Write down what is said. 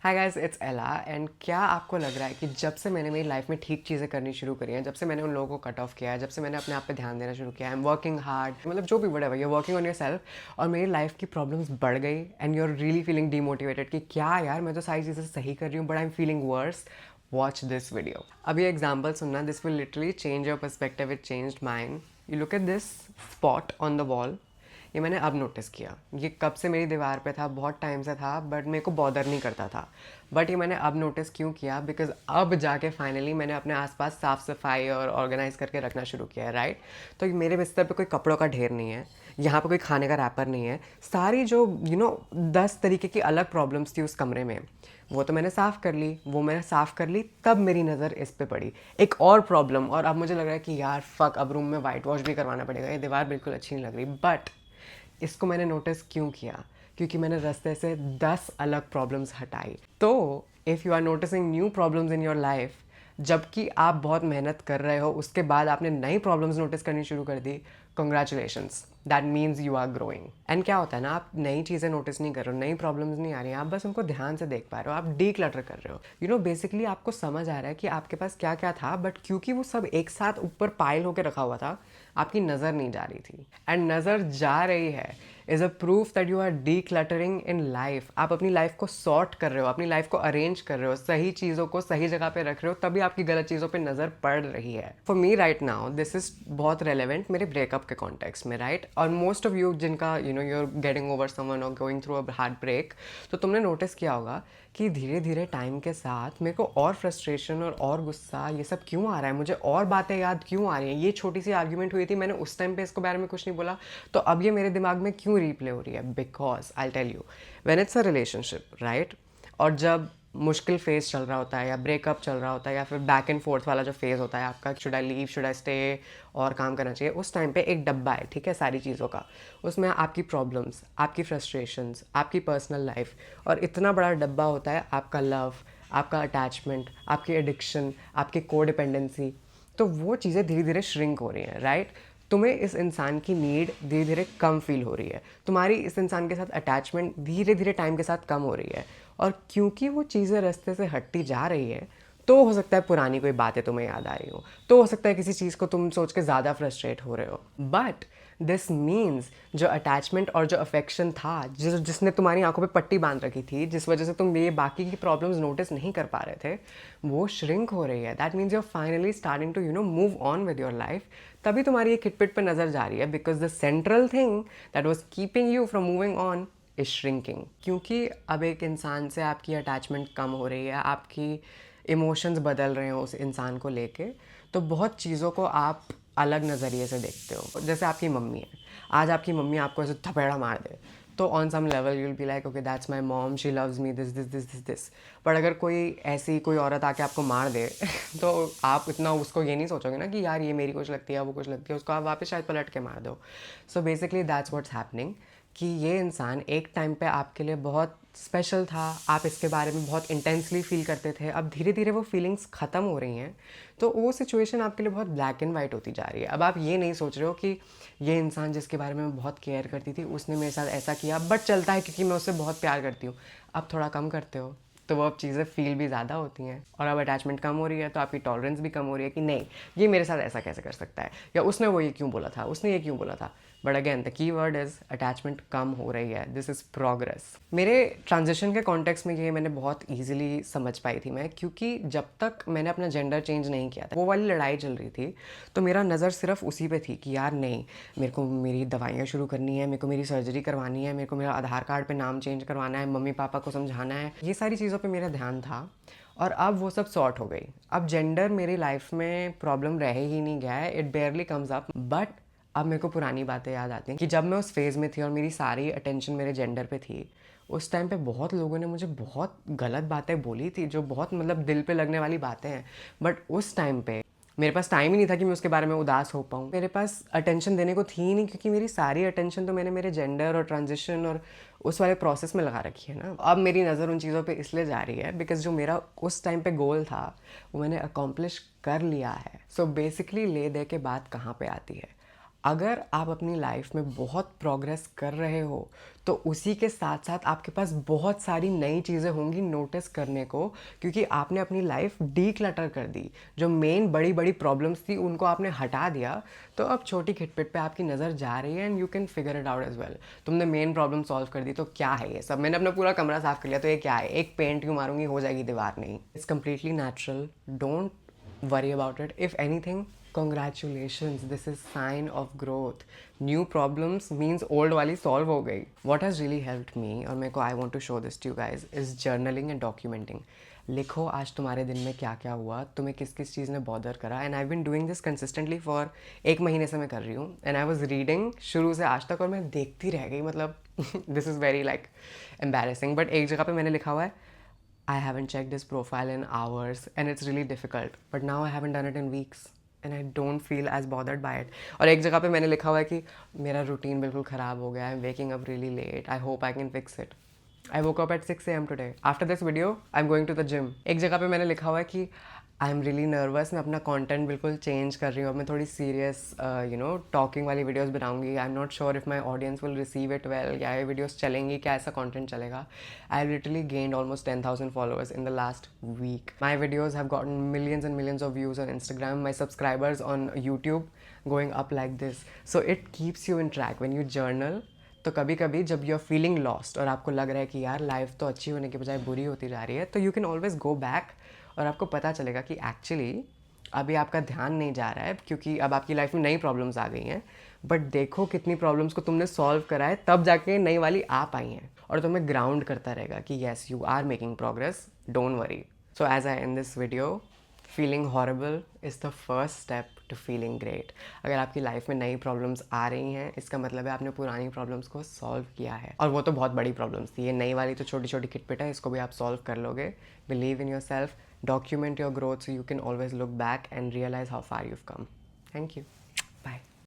Hi guys, it's एला। And क्या आपको लग रहा है कि जब से मैंने मेरी लाइफ में ठीक चीज़ें करनी शुरू करी हैं, जब से मैंने उन लोगों को कट ऑफ किया है, जब से मैंने अपने आप पे ध्यान देना शुरू किया है, आई एम वर्किंग हार्ड, मतलब जो भी whatever, you're working on yourself, और मेरी लाइफ की प्रॉब्लम्स बढ़ गई and you are really feeling demotivated कि क्या यार, मैं तो सारी चीज़ें सही कर रही हूँ but I am feeling verse. Watch this video. अब ये एग्जाम्पल सुनना, this will literally change your perspective, it changed mind. You look at this spot on the wall. ये मैंने अब नोटिस किया। ये कब से मेरी दीवार पे था, बहुत टाइम से था, बट मेरे को बॉदर नहीं करता था। बट ये मैंने अब नोटिस क्यों किया? बिकॉज अब जाके फाइनली मैंने अपने आसपास साफ़ सफाई और ऑर्गेनाइज करके रखना शुरू किया है, राइट? तो मेरे बिस्तर पे कोई कपड़ों का ढेर नहीं है, यहाँ पे कोई खाने का रैपर नहीं है। सारी जो 10 तरीके की अलग प्रॉब्लम्स थी उस कमरे में, वो तो मैंने साफ़ कर ली। वो मैंने साफ़ कर ली, तब मेरी नज़र इस पे पड़ी, एक और प्रॉब्लम। और अब मुझे लग रहा है कि यार फक, अब रूम में वाइट वॉश भी करवाना पड़ेगा, ये दीवार बिल्कुल अच्छी नहीं लग रही। बट इसको मैंने नोटिस क्यों किया? क्योंकि मैंने रास्ते से 10 अलग प्रॉब्लम्स हटाई। तो if you are noticing new problems in your life, जबकि आप बहुत मेहनत कर रहे हो, उसके बाद आपने नई प्रॉब्लम्स नोटिस करनी शुरू कर दी, congratulations, that means you are growing. And क्या होता है ना, आप नई चीज़ें नोटिस नहीं कर रहे हो, नई प्रॉब्लम्स नहीं आ रही हैं, आप बस उनको ध्यान से देख पा रहे हो, आप डी क्लटर कर रहे हो। बेसिकली आपको समझ आ रहा है कि आपके पास क्या क्या था, बट क्योंकि वो सब एक साथ ऊपर पाइल होकर रखा हुआ था, आपकी नज़र नहीं जा रही थी। एंड नज़र जा रही है is a proof that you R D cluttering in life. आप अपनी लाइफ को सॉर्ट कर रहे हो, अपनी लाइफ को अरेंज कर रहे हो, सही चीज़ों को सही जगह पे रख रहे हो, तभी आपकी गलत चीज़ों पे नज़र पड़ रही है। For me right now this is बहुत रेलिवेंट मेरे ब्रेकअप के कॉन्टेक्स्ट में, राइट? और मोस्ट ऑफ यू जिनका यूर गेटिंग ओवर समवन और going through a heartbreak, तो तुमने नोटिस किया होगा कि धीरे धीरे टाइम के साथ मेरे को और फ्रस्ट्रेशन और गुस्सा ये सब क्यों आ रहा है, मुझे और बातें याद क्यों आ रही हैं। ये छोटी सी आर्ग्यूमेंट हुई थी, मैंने उस टाइम पे इसको बारे में कुछ नहीं बोला, तो अब ये मेरे दिमाग में क्यों रिप्ले हो रही है? Because I tell you, when it's a relationship, right, और जब मुश्किल फेज चल रहा होता है या ब्रेकअप चल रहा होता है या फिर बैक एंड फोर्थ वाला जो फेज़ होता है आपका, should I leave, should I stay, और काम करना चाहिए, उस टाइम पे एक डब्बा है, ठीक है, सारी चीज़ों का। उसमें आपकी प्रॉब्लम्स, आपकी फ्रस्ट्रेशंस, आपकी पर्सनल लाइफ, और इतना बड़ा डब्बा होता है आपका लव, आपका अटैचमेंट, आपकी एडिक्शन, आपकी कोडिपेंडेंसी। तो वो चीज़ें धीरे धीरे श्रिंक हो रही हैं, राइट? तुम्हें इस इंसान की नीड धीरे धीरे कम फील हो रही है, तुम्हारी इस इंसान के साथ अटैचमेंट धीरे धीरे टाइम के साथ कम हो रही है। और क्योंकि वो चीज़ें रास्ते से हटती जा रही है, तो हो सकता है पुरानी कोई बातें तुम्हें याद आ रही हो, तो हो सकता है किसी चीज़ को तुम सोच के ज़्यादा फ्रस्ट्रेट हो रहे हो। बट दिस मीन्स जो अटैचमेंट और जो अफेक्शन था, जिसने तुम्हारी आंखों पे पट्टी बांध रखी थी, जिस वजह से तुम ये बाकी की प्रॉब्लम्स नोटिस नहीं कर पा रहे थे, वो श्रिंक हो रही है। That means you are finally starting to move on with your life. तभी तुम्हारी ये खिटपिट पे नज़र जा रही है, because the central thing that was keeping you from moving on is shrinking. क्योंकि अब एक इंसान से आपकी अटैचमेंट कम हो रही है, आपकी इमोशंस बदल रहे हो उस इंसान को लेके, तो बहुत चीज़ों को आप अलग नज़रिए से देखते हो। जैसे आपकी मम्मी है, आज आपकी मम्मी आपको ऐसे थपेड़ा मार दे, तो on some level you will be like okay that's my mom, she loves me, this this this this this. But अगर कोई औरत आके आपको मार दे तो आप इतना उसको ये नहीं सोचोगे ना कि यार ये मेरी कुछ लगती है, वो कुछ लगती है, उसको आप वापस शायद पलट के मार दो। So basically that's what's happening, कि ये इंसान एक टाइम पे आपके लिए बहुत स्पेशल था, आप इसके बारे में बहुत इंटेंसली फील करते थे, अब धीरे धीरे वो फीलिंग्स ख़त्म हो रही हैं, तो वो सिचुएशन आपके लिए बहुत ब्लैक एंड वाइट होती जा रही है। अब आप ये नहीं सोच रहे हो कि ये इंसान जिसके बारे में मैं बहुत केयर करती थी, उसने मेरे साथ ऐसा किया, बट चलता है क्योंकि मैं उससे बहुत प्यार करती हूँ। अब थोड़ा कम करते हो, तो वो अब चीज़ें फील भी ज़्यादा होती हैं, और अब अटैचमेंट कम हो रही है, तो आपकी टॉलरेंस भी कम हो रही है कि नहीं, ये मेरे साथ ऐसा कैसे कर सकता है, या उसने वो ये क्यों बोला था, उसने ये क्यों बोला था। But again the key word is attachment कम हो रही है, दिस इज़ प्रोग्रेस। मेरे ट्रांजिशन के कॉन्टेक्स्ट में ये मैंने बहुत ईजिली समझ पाई थी मैं, क्योंकि जब तक मैंने अपना जेंडर चेंज नहीं किया था, वो वाली लड़ाई चल रही थी, तो मेरा नज़र सिर्फ उसी पे थी कि यार नहीं, मेरे को मेरी दवाइयाँ शुरू करनी है, मेरे को मेरी सर्जरी करवानी है, मेरे को मेरा आधार कार्ड पे नाम चेंज करवाना है, मम्मी पापा को समझाना है, ये सारी चीज़ों पे मेरा ध्यान था। और अब वो सब सॉर्ट हो गई, अब जेंडर मेरी लाइफ में प्रॉब्लम रह ही नहीं गया है, इट बेयरली कम्स अप। बट अब मेरे को पुरानी बातें याद आती हैं कि जब मैं उस फेज़ में थी और मेरी सारी अटेंशन मेरे जेंडर पे थी, उस टाइम पे बहुत लोगों ने मुझे बहुत गलत बातें बोली थी, जो बहुत मतलब दिल पे लगने वाली बातें हैं। बट उस टाइम पे मेरे पास टाइम ही नहीं था कि मैं उसके बारे में उदास हो पाऊँ, मेरे पास अटेंशन देने को थी ही नहीं, क्योंकि मेरी सारी अटेंशन तो मैंने मेरे जेंडर और ट्रांजिशन और उस वाले प्रोसेस में लगा रखी है ना। अब मेरी नज़र उन चीज़ों पे इसलिए जा रही है बिकॉज जो मेरा उस टाइम पे गोल था वो मैंने अकॉम्प्लिश कर लिया है। सो बेसिकली ले दे के बात कहाँ पे आती है, अगर आप अपनी लाइफ में बहुत प्रोग्रेस कर रहे हो तो उसी के साथ साथ आपके पास बहुत सारी नई चीज़ें होंगी नोटिस करने को, क्योंकि आपने अपनी लाइफ डीक्लटर कर दी। जो मेन बड़ी बड़ी प्रॉब्लम्स थी उनको आपने हटा दिया, तो अब छोटी खिटपिट पे आपकी नज़र जा रही है and you can figure it out as well. तुमने मेन प्रॉब्लम सॉल्व कर दी, तो क्या है ये सब? मैंने अपना पूरा कमरा साफ कर लिया, तो ये क्या है? एक पेंट क्यों मारूंगी, हो जाएगी दीवार। नहीं, it's completely natural, don't worry about it. If anything, congratulations, this is sign of growth. New problems means old वाली solve हो गई. What has really helped me, और मेरे को I want to show this to you guys, is journaling and documenting. लिखो आज तुम्हारे दिन में क्या क्या हुआ, तुम्हें किस किस चीज़ ने बॉदर करा। And I been doing this consistently for 1 महीने से मैं कर रही हूँ। एंड आई वॉज रीडिंग शुरू से आज तक और मैं देखती रह गई, मतलब this is very like embarrassing. But एक जगह पे मैंने लिखा हुआ है, I haven't checked his profile in hours and it's really difficult. But now I haven't done it in weeks and I don't feel as bothered by it. और एक जगह पे मैंने लिखा हुआ है कि मेरा रूटीन बिल्कुल ख़राब हो गया है, I'm waking up really late. I hope I can fix it. I woke up at 6 a.m. today. After this video, I'm going to the gym. एक जगह पे मैंने लिखा हुआ है कि आई एम रियली नर्वस, मैं अपना कंटेंट बिल्कुल चेंज कर रही हूँ। अब मैं थोड़ी सीरियस टॉकिंग वाली वीडियोस बनाऊंगी। I am not sure if my audience will receive it well, या ये वीडियोस चलेंगी, क्या ऐसा कंटेंट चलेगा। I literally gained almost 10,000 followers in the last week. My videos have gotten millions and millions of views on Instagram, my subscribers on YouTube going up like this. So it keeps you in track when you journal. तो कभी कभी जब you are feeling lost और आपको लग रहा है कि यार लाइफ तो अच्छी होने के बजाय बुरी होती जा रही है, तो you can always go back और आपको पता चलेगा कि एक्चुअली अभी आपका ध्यान नहीं जा रहा है, क्योंकि अब आपकी लाइफ में नई प्रॉब्लम्स आ गई हैं। बट देखो कितनी प्रॉब्लम्स को तुमने सॉल्व करा है, तब जाके नई वाली आ पाई हैं, और तुम्हें ग्राउंड करता रहेगा कि yes you are making progress, don't worry. So as I in this video, feeling horrible is the first step to feeling great. अगर आपकी लाइफ में नई प्रॉब्लम्स आ रही हैं, इसका मतलब है आपने पुरानी प्रॉब्लम्स को सॉल्व किया है, और वो तो बहुत बड़ी प्रॉब्लम्स थी। ये नई वाली तो छोटी छोटी किटपिट है, इसको भी आप सॉल्व कर लोगे। Believe in yourself, document your growth, so you can always look back and realize how far you've come. Thank you. Bye.